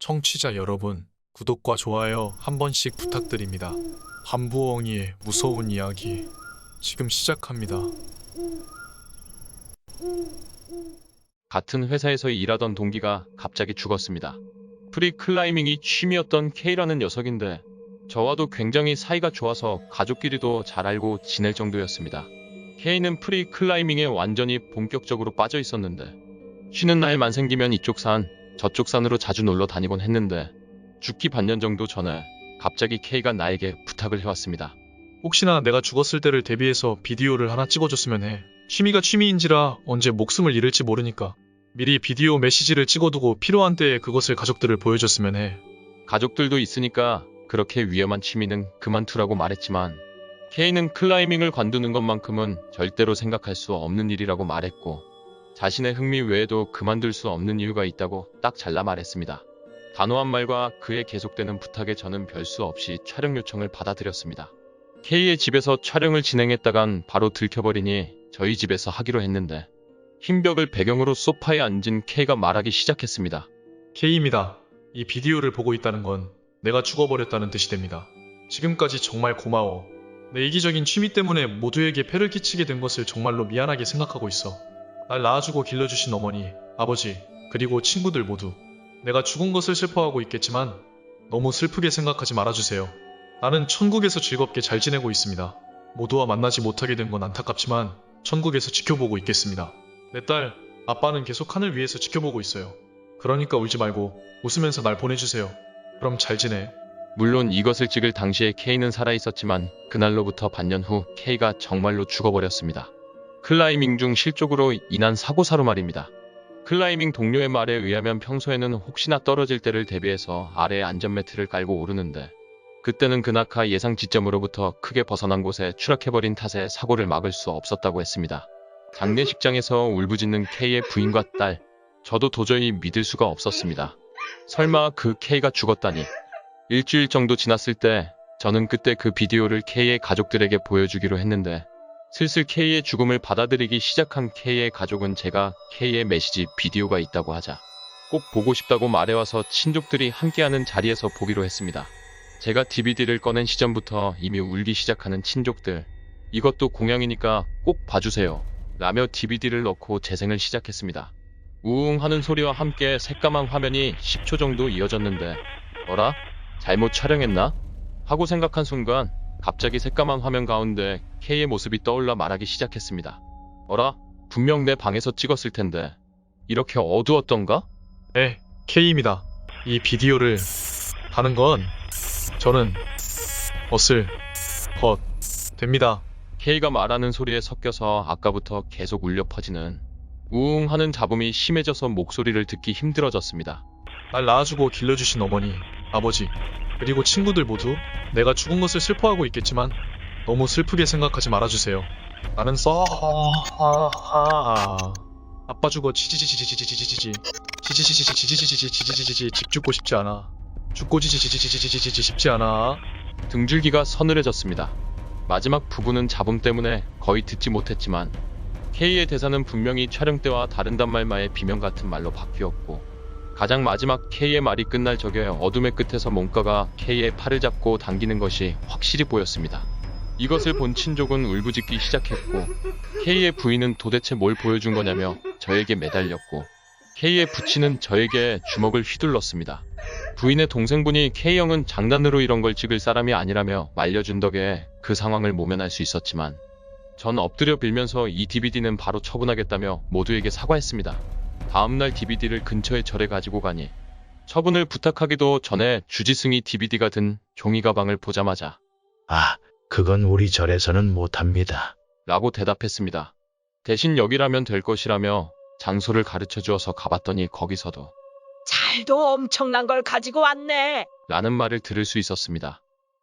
청취자 여러분, 구독과 좋아요 한 번씩 부탁드립니다. 한부엉이의 무서운 이야기 지금 시작합니다. 같은 회사에서 일하던 동기가 갑자기 죽었습니다. 프리클라이밍이 취미였던 K라는 녀석인데 저와도 굉장히 사이가 좋아서 가족끼리도 잘 알고 지낼 정도였습니다. K는 프리클라이밍에 완전히 본격적으로 빠져 있었는데 쉬는 날만 생기면 이쪽 산, 저쪽 산으로 자주 놀러 다니곤 했는데 죽기 반년 정도 전에 갑자기 K가 나에게 부탁을 해왔습니다. 혹시나 내가 죽었을 때를 대비해서 비디오를 하나 찍어줬으면 해. 취미가 취미인지라 언제 목숨을 잃을지 모르니까 미리 비디오 메시지를 찍어두고 필요한 때에 그것을 가족들을 보여줬으면 해. 가족들도 있으니까 그렇게 위험한 취미는 그만두라고 말했지만 K는 클라이밍을 관두는 것만큼은 절대로 생각할 수 없는 일이라고 말했고 자신의 흥미 외에도 그만둘 수 없는 이유가 있다고 딱 잘라 말했습니다. 단호한 말과 그의 계속되는 부탁에 저는 별수 없이 촬영 요청을 받아들였습니다. K의 집에서 촬영을 진행했다간 바로 들켜버리니 저희 집에서 하기로 했는데 흰 벽을 배경으로 소파에 앉은 K가 말하기 시작했습니다. K입니다. 이 비디오를 보고 있다는 건 내가 죽어버렸다는 뜻이 됩니다. 지금까지 정말 고마워. 내 이기적인 취미 때문에 모두에게 폐를 끼치게 된 것을 정말로 미안하게 생각하고 있어. 날 낳아주고 길러주신 어머니, 아버지, 그리고 친구들 모두 내가 죽은 것을 슬퍼하고 있겠지만 너무 슬프게 생각하지 말아주세요. 나는 천국에서 즐겁게 잘 지내고 있습니다. 모두와 만나지 못하게 된 건 안타깝지만 천국에서 지켜보고 있겠습니다. 내 딸, 아빠는 계속 하늘 위에서 지켜보고 있어요. 그러니까 울지 말고 웃으면서 날 보내주세요. 그럼 잘 지내. 물론 이것을 찍을 당시에 K는 살아있었지만 그날로부터 반년 후 K가 정말로 죽어버렸습니다. 클라이밍 중 실족으로 인한 사고사로 말입니다. 클라이밍 동료의 말에 의하면 평소에는 혹시나 떨어질 때를 대비해서 아래에 안전매트를 깔고 오르는데 그때는 그 낙하 예상 지점으로부터 크게 벗어난 곳에 추락해버린 탓에 사고를 막을 수 없었다고 했습니다. 장례식장에서 울부짖는 K의 부인과 딸, 저도 도저히 믿을 수가 없었습니다. 설마 그 K가 죽었다니. 일주일 정도 지났을 때 저는 그때 그 비디오를 K의 가족들에게 보여주기로 했는데 슬슬 K의 죽음을 받아들이기 시작한 K의 가족은 제가 K의 메시지 비디오가 있다고 하자 꼭 보고 싶다고 말해와서 친족들이 함께하는 자리에서 보기로 했습니다. 제가 DVD를 꺼낸 시점부터 이미 울기 시작하는 친족들, 이것도 공양이니까 꼭 봐주세요 라며 DVD를 넣고 재생을 시작했습니다. 우웅 하는 소리와 함께 새까만 화면이 10초 정도 이어졌는데 어라? 잘못 촬영했나? 하고 생각한 순간 갑자기 새까만 화면 가운데 K의 모습이 떠올라 말하기 시작했습니다. 어라? 분명 내 방에서 찍었을 텐데 이렇게 어두웠던가? 네, K입니다. 이 비디오를 하는 건 저는 됩니다. K가 말하는 소리에 섞여서 아까부터 계속 울려 퍼지는 우웅 하는 잡음이 심해져서 목소리를 듣기 힘들어졌습니다. 날 낳아주고 길러주신 어머니, 아버지, 그리고 친구들 모두 내가 죽은 것을 슬퍼하고 있겠지만 너무 슬프게 생각하지 말아주세요. 나는 아빠 죽어 집 죽고 싶지 않아. 죽고 싶지 않아. 등줄기가 서늘해졌습니다. 마지막 부분은 잡음 때문에 거의 듣지 못했지만 K의 대사는 분명히 촬영 때와 다른 단말마의 비명 같은 말로 바뀌었고 가장 마지막 K의 말이 끝날 적에 어둠의 끝에서 뭔가가 K의 팔을 잡고 당기는 것이 확실히 보였습니다. 이것을 본 친족은 울부짖기 시작했고 K의 부인은 도대체 뭘 보여준 거냐며 저에게 매달렸고 K의 부친은 저에게 주먹을 휘둘렀습니다. 부인의 동생분이 K형은 장난으로 이런 걸 찍을 사람이 아니라며 말려준 덕에 그 상황을 모면할 수 있었지만 전 엎드려 빌면서 이 DVD는 바로 처분하겠다며 모두에게 사과했습니다. 다음날 DVD를 근처의 절에 가지고 가니 처분을 부탁하기도 전에 주지승이 DVD가 든 종이 가방을 보자마자 그건 우리 절에서는 못합니다. 라고 대답했습니다. 대신 여기라면 될 것이라며 장소를 가르쳐 주어서 가봤더니 거기서도 잘도 엄청난 걸 가지고 왔네. 라는 말을 들을 수 있었습니다.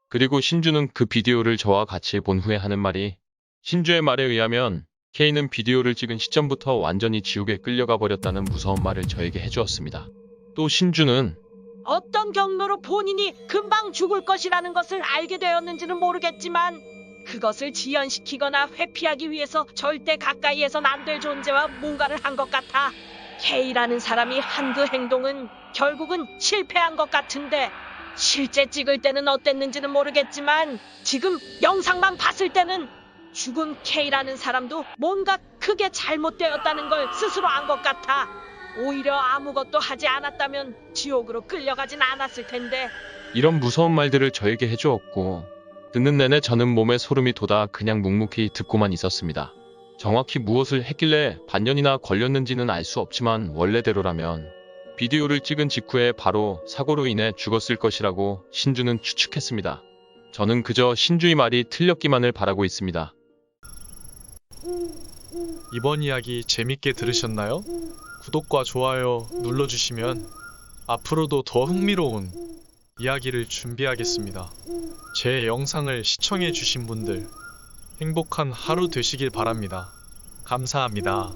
그리고 신주는 그 비디오를 저와 같이 본 후에 하는 말이 신주의 말에 의하면 K는 비디오를 찍은 시점부터 완전히 지옥에 끌려가 버렸다는 무서운 말을 저에게 해주었습니다. 또 신주는 어떤 경로로 본인이 금방 죽을 것이라는 것을 알게 되었는지는 모르겠지만 그것을 지연시키거나 회피하기 위해서 절대 가까이에선 안 될 존재와 뭔가를 한 것 같아. K라는 사람이 한두 행동은 결국은 실패한 것 같은데 실제 찍을 때는 어땠는지는 모르겠지만 지금 영상만 봤을 때는 죽은 K라는 사람도 뭔가 크게 잘못되었다는 걸 스스로 안 것 같아. 오히려 아무것도 하지 않았다면 지옥으로 끌려가진 않았을 텐데. 이런 무서운 말들을 저에게 해주었고 듣는 내내 저는 몸에 소름이 돋아 그냥 묵묵히 듣고만 있었습니다. 정확히 무엇을 했길래 반년이나 걸렸는지는 알 수 없지만 원래대로라면 비디오를 찍은 직후에 바로 사고로 인해 죽었을 것이라고 신주는 추측했습니다. 저는 그저 신주의 말이 틀렸기만을 바라고 있습니다. 이번 이야기 재밌게 들으셨나요? 구독과 좋아요 눌러주시면 앞으로도 더 흥미로운 이야기를 준비하겠습니다. 제 영상을 시청해주신 분들 행복한 하루 되시길 바랍니다. 감사합니다.